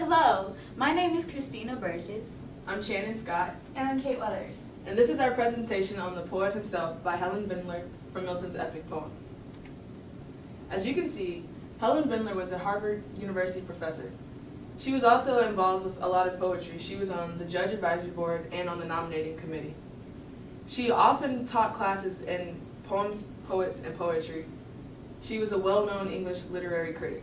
Hello, my name is Christina Burgess. I'm Shannon Scott, And I'm Kate Weathers. and this is our presentation on The Poet Himself by Helen Bindler from Milton's epic poem. As you can see, Helen Bindler was a Harvard University professor. She was also involved with a lot of poetry. She was on the Judge Advisory Board and on the nominating committee. She often taught classes in poems, poets, and poetry. She was a well-known English literary critic.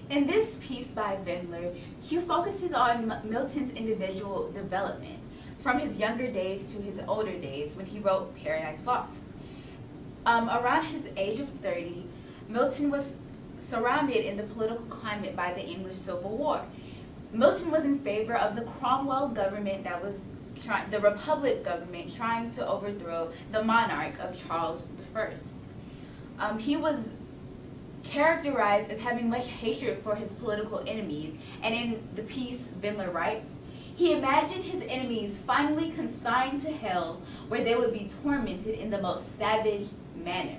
In this piece by Bindler, she focuses on Milton's individual development from his younger days to his older days when he wrote Paradise Lost. Around his age of 30, Milton was surrounded in the political climate by the English Civil War. Milton was in favor of the Cromwell government that was the Republic government trying to overthrow the monarch of Charles I. He was characterized as having much hatred for his political enemies, and in the piece, Bindler writes, he imagined his enemies finally consigned to hell where they would be tormented in the most savage manner.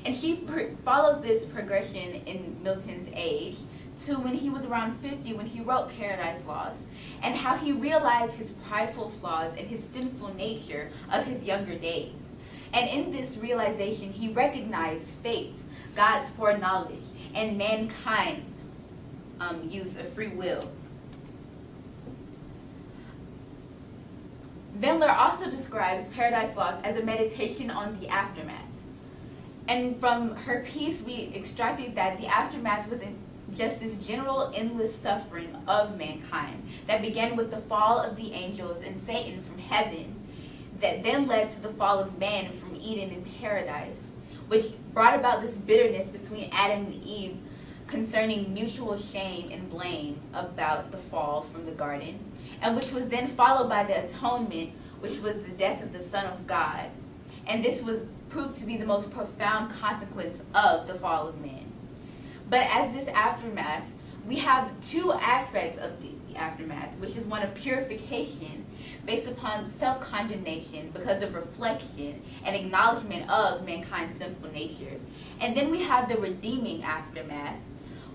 And she follows this progression in Milton's age to when he was around 50 when he wrote Paradise Lost, and how he realized his prideful flaws and his sinful nature of his younger days. And in this realization, he recognized fate, God's foreknowledge, and mankind's use of free will. Bindler also describes Paradise Lost as a meditation on the aftermath. And from her piece, we extracted that the aftermath was just this general endless suffering of mankind that began with the fall of the angels and Satan from heaven, that then led to the fall of man from Eden and paradise, which brought about this bitterness between Adam and Eve concerning mutual shame and blame about the fall from the garden, and which was then followed by the atonement, which was the death of the Son of God. And this was proved to be the most profound consequence of the fall of man. But as this aftermath, we have two aspects of the aftermath, which is one of purification based upon self-condemnation because of reflection and acknowledgement of mankind's sinful nature. And then we have the redeeming aftermath,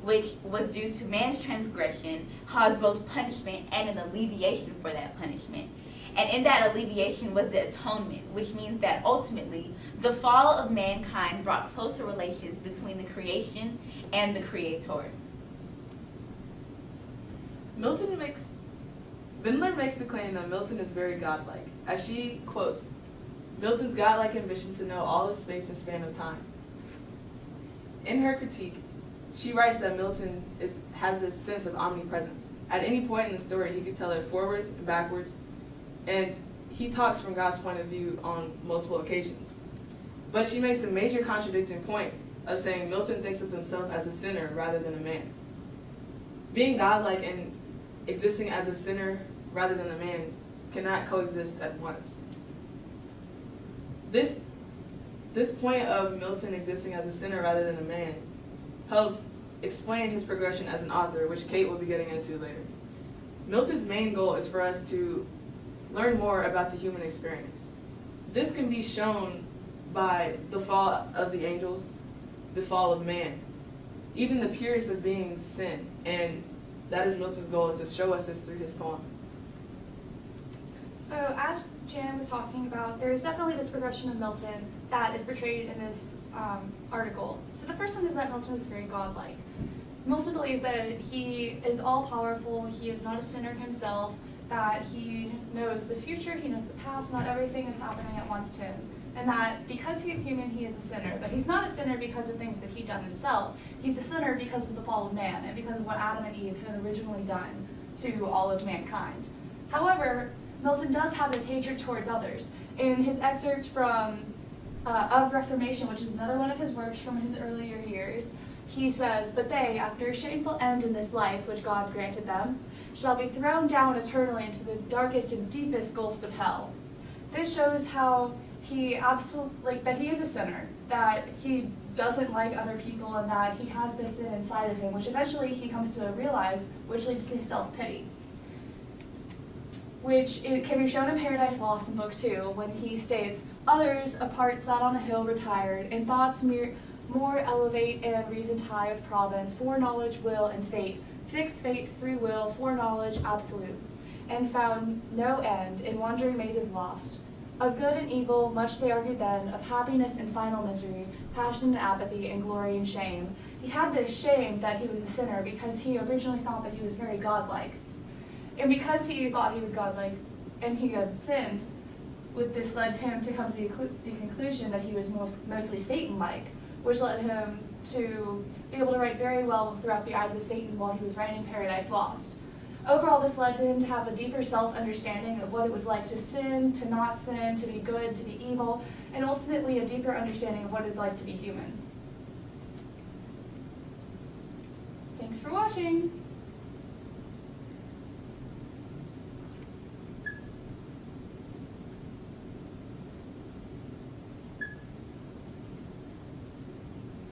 which was due to man's transgression, caused both punishment and an alleviation for that punishment. And in that alleviation was the atonement, which means that ultimately the fall of mankind brought closer relations between the creation and the Creator. Bindler makes the claim that Milton is very godlike, as she quotes Milton's godlike ambition to know all of space and span of time. In her critique, she writes that Milton has this sense of omnipresence. At any point in the story, he could tell it forwards and backwards, and he talks from God's point of view on multiple occasions. But she makes a major contradicting point of saying Milton thinks of himself as a sinner rather than a man. Being godlike and existing as a sinner rather than a man cannot coexist at once. This point of Milton existing as a sinner rather than a man helps explain his progression as an author, which Kate will be getting into later. Milton's main goal is for us to learn more about the human experience. This can be shown by the fall of the angels, the fall of man, even the purest of beings sin, and that is Milton's goal, is to show us this through his poem. So as Janet was talking about, there is definitely this progression of Milton that is portrayed in this article. So the first one is that Milton is very godlike. Milton believes that he is all-powerful, he is not a sinner himself, that he knows the future, he knows the past, not everything is happening at once to him. And that because he's human, he is a sinner. But he's not a sinner because of things that he'd done himself. He's a sinner because of the fall of man and because of what Adam and Eve had originally done to all of mankind. However, Milton does have this hatred towards others. In his excerpt from Of Reformation, which is another one of his works from his earlier years, he says, "But they, after a shameful end in this life which God granted them, shall be thrown down eternally into the darkest and deepest gulfs of hell." This shows how he that he is a sinner, that he doesn't like other people, and that he has this sin inside of him, which eventually he comes to realize, which leads to self-pity. Which it can be shown in Paradise Lost in Book 2, when he states, "Others apart sat on a hill retired, in thoughts more elevate and reasoned high of province, foreknowledge, will, and fate, fixed fate, free will, foreknowledge, absolute, and found no end, in wandering mazes lost. Of good and evil, much they argued then, of happiness and final misery, passion and apathy, and glory and shame. He had this shame that he was a sinner because he originally thought that he was very godlike. And because he thought he was godlike and he had sinned, this led him to come to the conclusion that he was mostly Satan-like, which led him to be able to write very well throughout the eyes of Satan while he was writing Paradise Lost. Overall, this led to him to have a deeper self-understanding of what it was like to sin, to not sin, to be good, to be evil, and ultimately a deeper understanding of what it was like to be human. Thanks for watching!